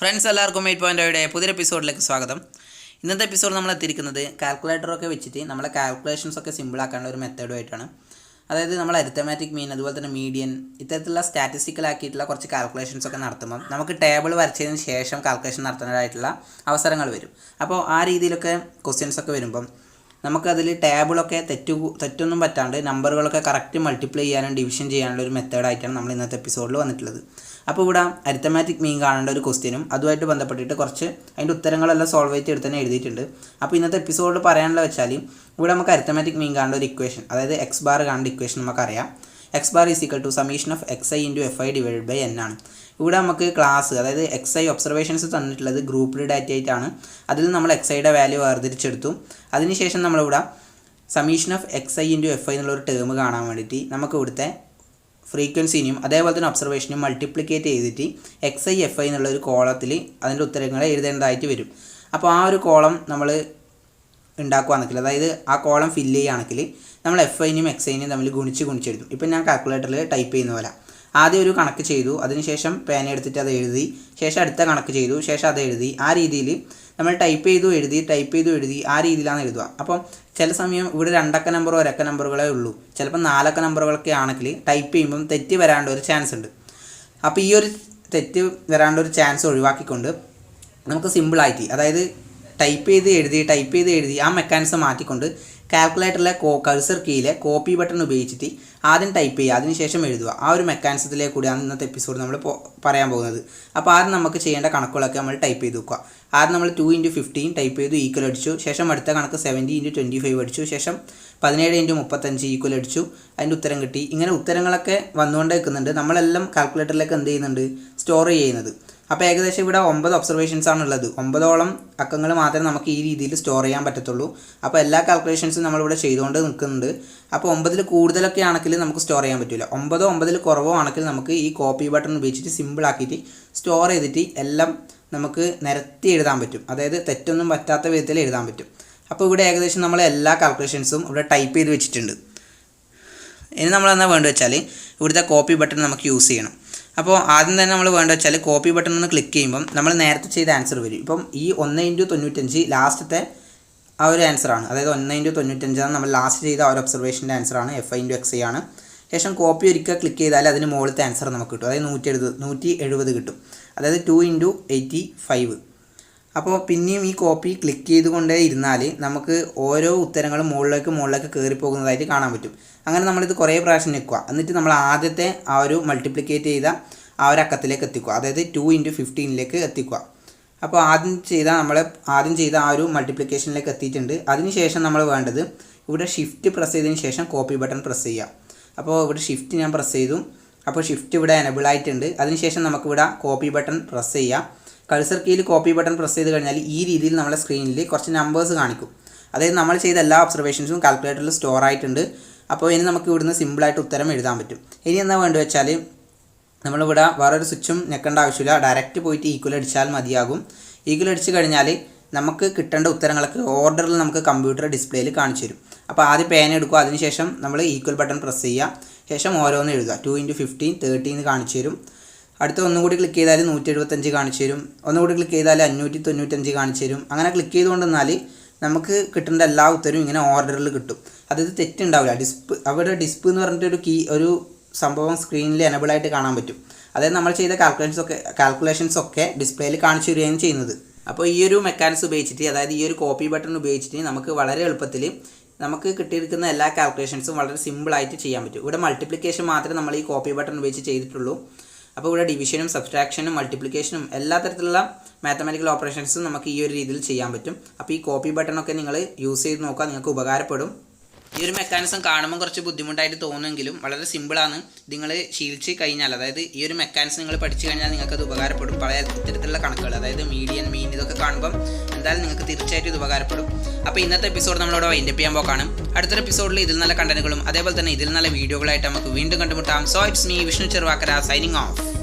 Friends എല്ലാവർക്കും 8.0യുടെ പുതിയ എപ്പിസോഡിലേക്ക് സ്വാഗതം. ഇന്നത്തെ എപ്പിസോഡ് നമ്മൾ എത്തിയിരിക്കുന്നത് കാൽക്കുലേറ്ററൊക്കെ വെച്ചിട്ട് നമ്മളെ കാൽക്കുലേഷൻസ് ഒക്കെ സിമ്പിൾ ആക്കാനുള്ള ഒരു മെത്തേഡുമായിട്ടാണ്. അതായത് നമ്മൾ അരിത്തമാറ്റിക് മീൻ അതുപോലെ തന്നെ മീഡിയൻ ഇത്തരത്തിലുള്ള സ്റ്റാറ്റിസ്റ്റിക്കൽ ആക്കിയിട്ടുള്ള കുറച്ച് കാൽക്കുലേഷൻസ് ഒക്കെ നടത്തുമ്പോൾ നമുക്ക് ടേബിൾ വരച്ചതിന് ശേഷം കാൽക്കുലേഷൻ നടത്താനായിട്ടുള്ള അവസരങ്ങൾ വരും. അപ്പോൾ ആ രീതിയിലൊക്കെ ക്വസ്റ്റ്യൻസ് ഒക്കെ വരുമ്പം നമുക്കതിൽ ടേബിളൊക്കെ തെറ്റൊന്നും പറ്റാണ്ട് നമ്പറുകളൊക്കെ കറക്റ്റ് മൾട്ടിപ്ലൈ ചെയ്യാനും ഡിവിഷൻ ചെയ്യാനുള്ള ഒരു മെത്തേഡായിട്ടാണ് നമ്മൾ ഇന്നത്തെ എപ്പിസോഡിൽ വന്നിട്ടുള്ളത്. അപ്പോൾ ഇവിടെ അരിത്തമാറ്റിക് മീൻ കാണേണ്ട ഒരു ക്വസ്റ്റ്യനും അതുമായിട്ട് ബന്ധപ്പെട്ടിട്ട് കുറച്ച് അതിൻ്റെ ഉത്തരങ്ങളെല്ലാം സോൾവ് ചെയ്ത് എടുത്ത് തന്നെ എഴുതിയിട്ടുണ്ട്. അപ്പോൾ ഇന്നത്തെ എപ്പിസോഡിൽ പറയാനുള്ള വെച്ചാൽ ഇവിടെ നമുക്ക് അരിത്തമാറ്റിക് മീൻ കാണേണ്ട ഒരു ഇക്വേഷൻ, അതായത് എക്സ് ബാർ കാണേണ്ട ഇക്വേഷൻ നമുക്കറിയാം. X bar is equal to summation of X I into F I divide by N ആണ്. ഇവിടെ നമുക്ക് ക്ലാസ്, അതായത് എക്സ് ഐ ഒബ്സർവേഷൻസ് തന്നിട്ടുള്ളത് ഗ്രൂപ്പ്ഡ് ഡാറ്റ ആയിട്ടാണ്. അതിൽ നമ്മൾ എക്സ് ഐയുടെ വാല്യൂ വേർതിരിച്ചെടുത്തു. അതിനുശേഷം നമ്മളിവിടെ summation of X I into F I എന്നുള്ളൊരു ടേം കാണാൻ വേണ്ടിയിട്ട് നമുക്ക് ഇവിടുത്തെ ഫ്രീക്വൻസിനെയും അതേപോലെ തന്നെ ഒബ്സർവേഷനെയും മൾട്ടിപ്ലിക്കേറ്റ് ചെയ്തിട്ട് എക്സ് ഐ എഫ് ഐ എന്നുള്ള ഒരു കോളത്തിൽ അതിൻ്റെ ഉത്തരങ്ങൾ എഴുതേണ്ടതായിട്ട് വരും. അപ്പോൾ ആ ഒരു കോളം നമ്മൾ ഉണ്ടാക്കുകയാണെങ്കിൽ, അതായത് ആ കോളം ഫില്ല് ചെയ്യുകയാണെങ്കിൽ നമ്മൾ എഫ് ഐനെയും എക്സ് ഐനെയും തമ്മിൽ ഗുണിച്ചെഴുതും. ഇപ്പം ഞാൻ കാൽക്കുലേറ്ററിൽ ടൈപ്പ് ചെയ്യുന്ന പോലെ ആദ്യം ഒരു കണക്ക് ചെയ്തു, അതിനുശേഷം പേന എടുത്തിട്ട് അത് എഴുതി, ശേഷം അടുത്ത കണക്ക് ചെയ്തു, ശേഷം അത് എഴുതി. ആ രീതിയിൽ നമ്മൾ ടൈപ്പ് ചെയ്തു എഴുതി ആ രീതിയിലാണ് എഴുതുക. അപ്പം ചില സമയം ഇവിടെ 2 അക്ക നമ്പറോ 1 അക്ക നമ്പറുകളേ ഉള്ളൂ, ചിലപ്പോൾ 4 അക്ക നമ്പറുകളൊക്കെ ആണെങ്കിൽ ടൈപ്പ് ചെയ്യുമ്പം തെറ്റ് വരാണ്ട ഒരു ചാൻസ് ഉണ്ട്. അപ്പോൾ ഈ ഒരു തെറ്റ് വരാണ്ട ഒരു ചാൻസ് ഒഴിവാക്കിക്കൊണ്ട് നമുക്ക് സിമ്പിളായിട്ട്, അതായത് ടൈപ്പ് ചെയ്ത് എഴുതി ആ മെക്കാനിസം മാറ്റിക്കൊണ്ട് കാൽക്കുലേറ്ററിലെ കഴ്സർ കീയിലെ കോപ്പി ബട്ടൺ ഉപയോഗിച്ചിട്ട് ആദ്യം ടൈപ്പ് ചെയ്യുക, അതിനുശേഷം എഴുതുക. ആ ഒരു മെക്കാനിസത്തിലേക്ക് കൂടിയാണ് ഇന്നത്തെ എപ്പിസോഡ് നമ്മൾ പറയാൻ പോകുന്നത്. അപ്പോൾ ആദ്യം നമുക്ക് ചെയ്യേണ്ട കണക്കുകളൊക്കെ നമ്മൾ ടൈപ്പ് ചെയ്ത് വെക്കുക. ആദ്യം നമ്മൾ 2 × 15 ടൈപ്പ് ചെയ്തു, ഈക്വൽ അടിച്ചു. ശേഷം അടുത്ത കണക്ക് 70 × 25 അടിച്ചു. ശേഷം 17 × 35 ഈക്വൽ അടിച്ചു. അതിൻ്റെ ഉത്തരം കിട്ടി. ഇങ്ങനെ ഉത്തരങ്ങളൊക്കെ വന്നുകൊണ്ടേ നിൽക്കുന്നുണ്ട്. നമ്മളെല്ലാം കാൽക്കുലേറ്ററിലേക്ക് എന്ത് ചെയ്യുന്നുണ്ട്, സ്റ്റോർ ചെയ്യുന്നത്. അപ്പോൾ ഏകദേശം ഇവിടെ 9 ഒബ്സർവേഷൻസ് ആണുള്ളത്. 9ഓളം അക്കങ്ങൾ മാത്രമേ നമുക്ക് ഈ രീതിയിൽ സ്റ്റോർ ചെയ്യാൻ പറ്റത്തുള്ളൂ. അപ്പോൾ എല്ലാ കാൽക്കുലേഷൻസും നമ്മളിവിടെ ചെയ്തുകൊണ്ട് നിൽക്കുന്നുണ്ട്. അപ്പോൾ 9ൽ കൂടുതലൊക്കെ ആണെങ്കിൽ നമുക്ക് സ്റ്റോർ ചെയ്യാൻ പറ്റില്ല. 9ൽ കുറവോ ആണെങ്കിൽ നമുക്ക് ഈ കോപ്പി ബട്ടൺ ഉപയോഗിച്ചിട്ട് സിമ്പിളാക്കിയിട്ട് സ്റ്റോർ ചെയ്തിട്ട് എല്ലാം നമുക്ക് നിരത്തി എഴുതാൻ പറ്റും. അതായത് തെറ്റൊന്നും പറ്റാത്ത വിധത്തിൽ എഴുതാൻ പറ്റും. അപ്പോൾ ഇവിടെ ഏകദേശം നമ്മൾ എല്ലാ കാൽക്കുലേഷൻസും ഇവിടെ ടൈപ്പ് ചെയ്ത് വെച്ചിട്ടുണ്ട്. ഇനി നമ്മൾ എന്താ വേണ്ടത് വെച്ചാൽ ഇവിടുത്തെ കോപ്പി ബട്ടൺ നമുക്ക് യൂസ് ചെയ്യണം. അപ്പോൾ ആദ്യം തന്നെ നമ്മൾ വേണ്ടത് വെച്ചാൽ കോപ്പി ബട്ടൺ ഒന്ന് ക്ലിക്ക് ചെയ്യുമ്പം നമ്മൾ നേരത്തെ ചെയ്ത ആൻസർ വരും. ഇപ്പം ഈ 1 × 95 ലാസ്റ്റത്തെ ആ ഒരു ആൻസറാണ്. അതായത് 1 × 95 ആണ് നമ്മൾ ലാസ്റ്റ് ചെയ്ത ആ ഒരു ഒബ്സർവേഷൻ്റെ ആൻസറാണ്. F I into X I ആണ്. ശേഷം കോപ്പി ഒരിക്കൽ ക്ലിക്ക് ചെയ്താൽ അതിന് മുകളിലത്തെ ആൻസർ നമുക്ക് കിട്ടും. അതായത് 170 കിട്ടും. അതായത് 2 × 85. അപ്പോൾ പിന്നെയും ഈ കോപ്പി ക്ലിക്ക് ചെയ്തുകൊണ്ടേ ഇരുന്നാൽ നമുക്ക് ഓരോ ഉത്തരങ്ങളും മുകളിലേക്ക് കയറിപ്പോകുന്നതായിട്ട് കാണാൻ പറ്റും. അങ്ങനെ നമ്മളിത് കുറേ പ്രാവശ്യം നിൽക്കുക. എന്നിട്ട് നമ്മൾ ആദ്യത്തെ ആ ഒരു മൾട്ടിപ്ലിക്കേറ്റ് ചെയ്ത ആ ഒരു അക്കത്തിലേക്ക് എത്തിക്കുക, അതായത് 2 × 15 എത്തിക്കുക. അപ്പോൾ ആദ്യം ചെയ്ത ആ ഒരു മൾട്ടിപ്ലിക്കേഷനിലേക്ക് എത്തിയിട്ടുണ്ട്. അതിനുശേഷം നമ്മൾ വേണ്ടത് ഇവിടെ ഷിഫ്റ്റ് പ്രസ് ചെയ്തതിന് ശേഷം കോപ്പി ബട്ടൺ പ്രസ് ചെയ്യുക. അപ്പോൾ ഇവിടെ ഷിഫ്റ്റ് ഞാൻ പ്രസ് ചെയ്തു. അപ്പോൾ ഷിഫ്റ്റ് ഇവിടെ എനബിൾ ആയിട്ടുണ്ട്. അതിനുശേഷം നമുക്കിവിടെ കോപ്പി ബട്ടൺ പ്രസ് ചെയ്യാം. കഴ്സർ കീയിൽ കോപ്പി ബട്ടൺ പ്രസ് ചെയ്ത് കഴിഞ്ഞാൽ ഈ രീതിയിൽ നമ്മുടെ സ്ക്രീനിൽ കുറച്ച് നമ്പേഴ്സ് കാണിക്കും. അതായത് നമ്മൾ ചെയ്ത എല്ലാ ഒബ്സർവേഷൻസും കാൽക്കുലേറ്ററിൽ സ്റ്റോർ ആയിട്ടുണ്ട്. അപ്പോൾ ഇനി നമുക്ക് ഇവിടുന്ന് സിമ്പിളായിട്ട് ഉത്തരം എഴുതാൻ പറ്റും. ഇനി എന്താ വേണ്ടത് വെച്ചാൽ നമ്മളിവിടെ വേറൊരു സ്വിച്ചും ഞെക്കേണ്ട ആവശ്യമില്ല, ഡയറക്റ്റ് പോയിട്ട് ഈക്വൽ അടിച്ചാൽ മതിയാകും. ഈക്വൽ അടിച്ച് കഴിഞ്ഞാൽ നമുക്ക് കിട്ടേണ്ട ഉത്തരങ്ങളൊക്കെ ഓർഡറിൽ നമുക്ക് കമ്പ്യൂട്ടർ ഡിസ്പ്ലേയിൽ കാണിച്ചു തരും. അപ്പോൾ ആദ്യം പേന എടുക്കുക, അതിനുശേഷം നമ്മൾ ഈക്വൽ ബട്ടൺ പ്രസ് ചെയ്യുക. ശേഷം ഓരോന്ന് എഴുതുക. 2 × 15 30 എന്ന് കാണിച്ചു തരും. അടുത്ത ഒന്നുകൂടി ക്ലിക്ക് ചെയ്താൽ 175 കാണിച്ചു തരും. ഒന്നുകൂടി ക്ലിക്ക് ചെയ്താൽ 595 കാണിച്ചു തരും. അങ്ങനെ ക്ലിക്ക് ചെയ്തുകൊണ്ടെന്നാൽ നമുക്ക് കിട്ടേണ്ട എല്ലാ ഉത്തരവും ഇങ്ങനെ ഓർഡറിൽ കിട്ടും. അതായത് തെറ്റുണ്ടാവില്ല. അവിടെ ഡിസ്പ് എന്ന് പറഞ്ഞിട്ടൊരു ഒരു സംഭവം സ്ക്രീനിൽ എനബിളായിട്ട് കാണാൻ പറ്റും. അതായത് നമ്മൾ ചെയ്ത കാൽക്കുലേഷൻസ് ഒക്കെ ഡിസ്പ്ലേയിൽ കാണിച്ചു തരികയാണ് ചെയ്യുന്നത്. അപ്പോൾ ഈ ഒരു മെക്കാനിസം ഉപയോഗിച്ചിട്ട്, അതായത് ഈ ഒരു കോപ്പി ബട്ടൺ ഉപയോഗിച്ചിട്ട് നമുക്ക് വളരെ എളുപ്പത്തിൽ നമുക്ക് കിട്ടിയിരിക്കുന്ന എല്ലാ കാൽക്കുലേഷൻസും വളരെ സിമ്പിളായിട്ട് ചെയ്യാൻ പറ്റും. ഇവിടെ മൾട്ടിപ്ലിക്കേഷൻ മാത്രമേ നമ്മൾ ഈ കോപ്പി ബട്ടൺ ഉപയോഗിച്ച് ചെയ്തിട്ടുള്ളൂ. അപ്പോൾ ഇവിടെ ഡിവിഷനും സബ്സ്ട്രാക്ഷനും മൾട്ടിപ്ലിക്കേഷനും എല്ലാ തരത്തിലുള്ള മാത്തമാറ്റിക്കൽ ഓപ്പറേഷൻസും നമുക്ക് ഈ ഒരു രീതിയിൽ ചെയ്യാൻ പറ്റും. അപ്പോൾ ഈ കോപ്പി ബട്ടണൊക്കെ നിങ്ങൾ യൂസ് ചെയ്ത് നോക്കുക, നിങ്ങൾക്ക് ഉപകാരപ്പെടും. ഈ ഒരു മെക്കാനിസം കാണുമ്പോൾ കുറച്ച് ബുദ്ധിമുട്ടായിട്ട് തോന്നുമെങ്കിലും വളരെ സിമ്പിളാണ്. നിങ്ങൾ ശീലിച്ച് കഴിഞ്ഞാൽ, അതായത് ഈ ഒരു മെക്കാനിസം നിങ്ങൾ പഠിച്ചു കഴിഞ്ഞാൽ നിങ്ങൾക്കത് ഉപകാരപ്പെടും. പല ഇത്തരത്തിലുള്ള കണക്കുകൾ, അതായത് മീഡിയൻ മീൻ ഇതൊക്കെ കാണുമ്പം എന്തായാലും നിങ്ങൾക്ക് തീർച്ചയായിട്ടും ഇത് ഉപകാരപ്പെടും. അപ്പോൾ ഇന്നത്തെ എപ്പിസോഡ് നമ്മളിവിടെ വൈൻഡപ്പ് ചെയ്യാൻ പോക്കാണ്. അടുത്തൊരു എപ്പിസോഡിൽ ഇതിൽ നല്ല കണ്ടന്റുകളും അതേപോലെ തന്നെ ഇതിൽ നല്ല വീഡിയോകളായിട്ട് നമുക്ക് വീണ്ടും കണ്ടുമുട്ടാം. So it's me Vishnu Cheruvakkara signing of.